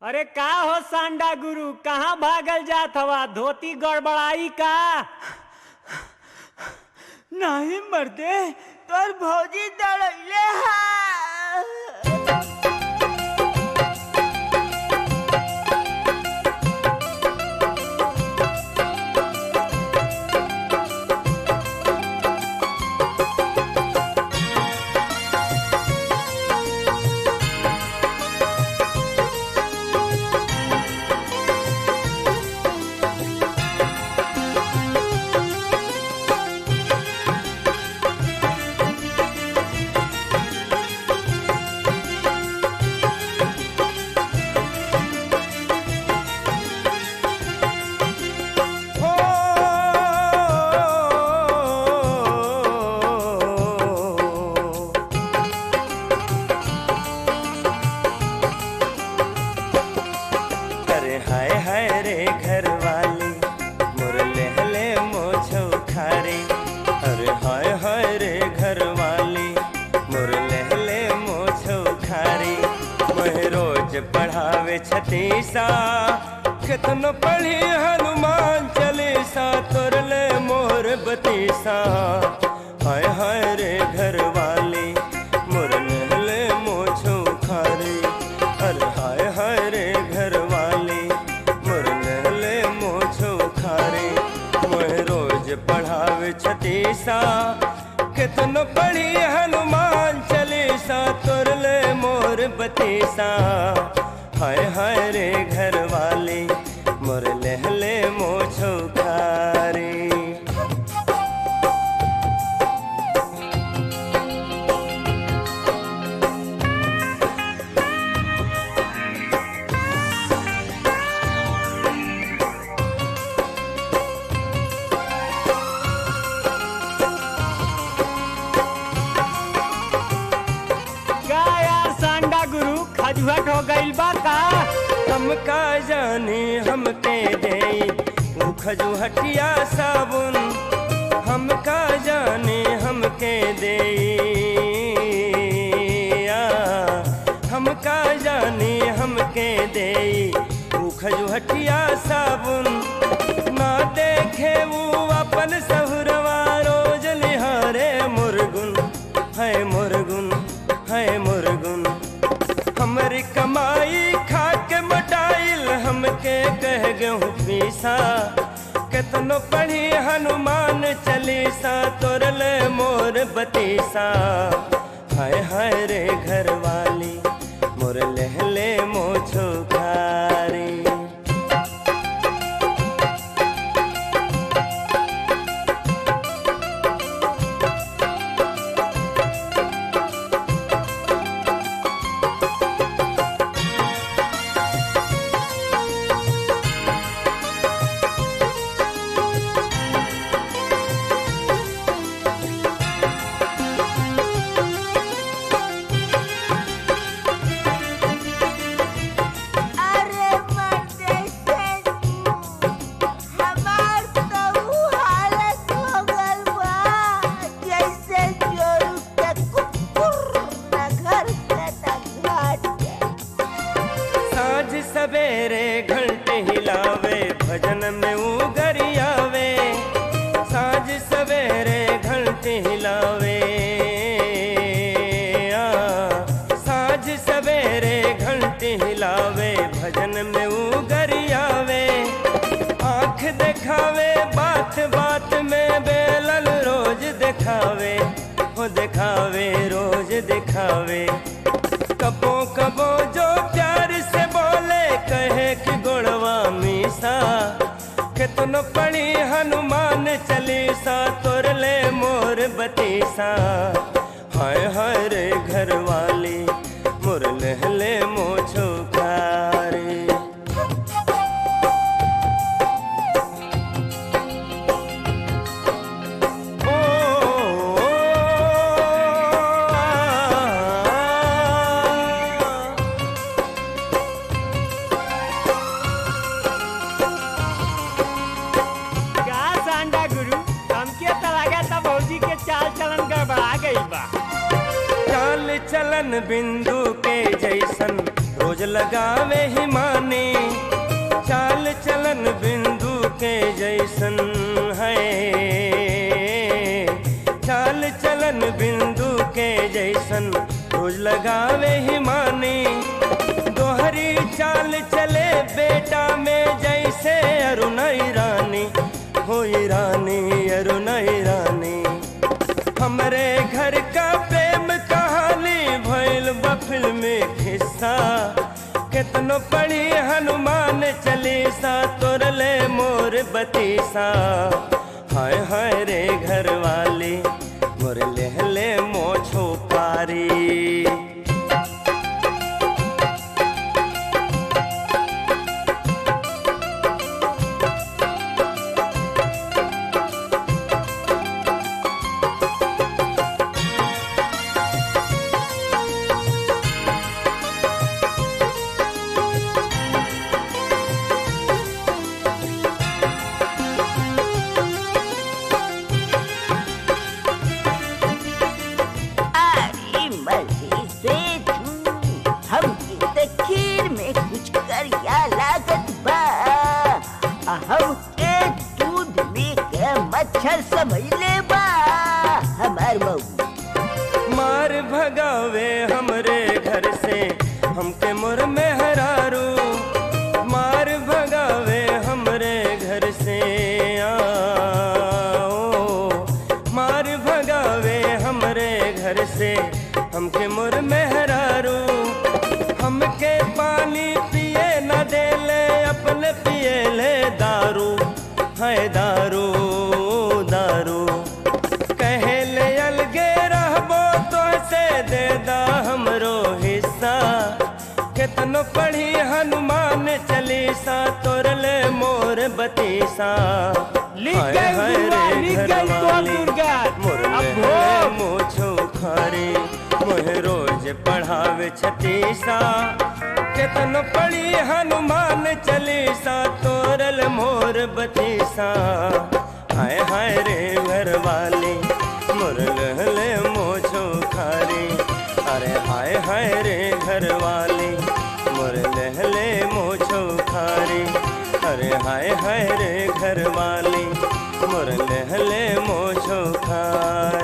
अरे का हो सांडा गुरु, कहाँ भागल जात हवा? धोती गड़बड़ाई का? नहीं मर्दे, तोर भौजी दौड़ैले है। पढ़ावे छतीसा कितनो पढ़ी हनुमान चालीसा तोरले मोर बतीसा। हाय हाय रे घर वाली मोर लहले मोछो खारी। अरे हाय हाय रे घर वाली मोर लहले मोछो खारी। मोह रोज पढ़ावे छतीसा कितनो पढ़ी हनुमान चालीसा तोरले मोर बतीसा। हाय हाय रे घर वाली मोर लहले मोछो खारी। खजुहट हो गइल बा का? हमका जाने हमके देई ऊ खजुहटिया साबुन। हमका जाने हमके देई हमका जाने हमके देई ऊ खजुहटिया साबुन। ना देखे वो अपन सहुरवा रोज निहारे मुर्गुन। है मुर्गुन है मुर्गुन हमरी कमाई खा के मटाइल हमके कह गेहूँ पीसा। कितनो पढ़ी हनुमान चालीसा तोरले मोर बतीसा। हाय हाय रे घर वाली मोर लहले मोछो खारी। सवेरे घंटे हिलावे भजन में उगरियावे। साँझ सवेरे घंटे हिलावे साँझ सवेरे घंटे हिलावे भजन में उगरियावे। आँख दिखावे बात बात में बेलन रोज दिखावे। वो दिखावे रोज दिखावे। कबो कबो जो प्यार से बोले कहे कि गोड़वा मीसा। कितनो पढ़ी हनुमान चालीसा तोरले मोर बतीसा। हाय हाय रे घर वाली मोर लहले मोछो खारी। चाल चलन चलन बिंदु के जैसन रोज लगावे हिमानी, चाल चलन बिंदु के जैसन है, चाल चलन बिंदु के जैसन रोज लगावे हिमानी। दोहरी चाल चले बेटा में जैसे अरुणई रानी, होई रानी अरुणई रानी। हमरे घर का प्रेम कहानी भइल बा फिल्मी खिस्सा, केतनो पढ़ी हनुमान चालीसा तोरले मोर बतीसा। हाय हाय रे घरवाली मोर लेहले मोछो पारी। मच्छर समझले बा हमार बहू। मार भगावे हमरे घर से हमके मोर मेहरारू, मार भगावे हमरे घर से आओ, मार भगावे हमरे घर से हमके मोर मेहरारू। हमके पानी पिए न देले अपने पिए ले दारू, है दारू दारू। कहले अलगे रहबो तो से दे दा हमरो हिस्सा, केतनो पढ़ी हनुमान चालीसा तोरले मोर बतीसा। लिख गई दुर्गा, लिख गई तो दुर्गा। मोर लेहले मोछो खारी, मोहे रोज पढ़ावे छतीसा। केतनो पढ़ी हनुमान चालीसा तोरल मोर बतीसा। हाय हाय रे घरवाली मोर लहले मोछो खारी, अरे हाय हाय रे घरवाली मोर लहले मोछो खारी, अरे हाय हाय रे घरवाली मोर लहले मोछो खारी।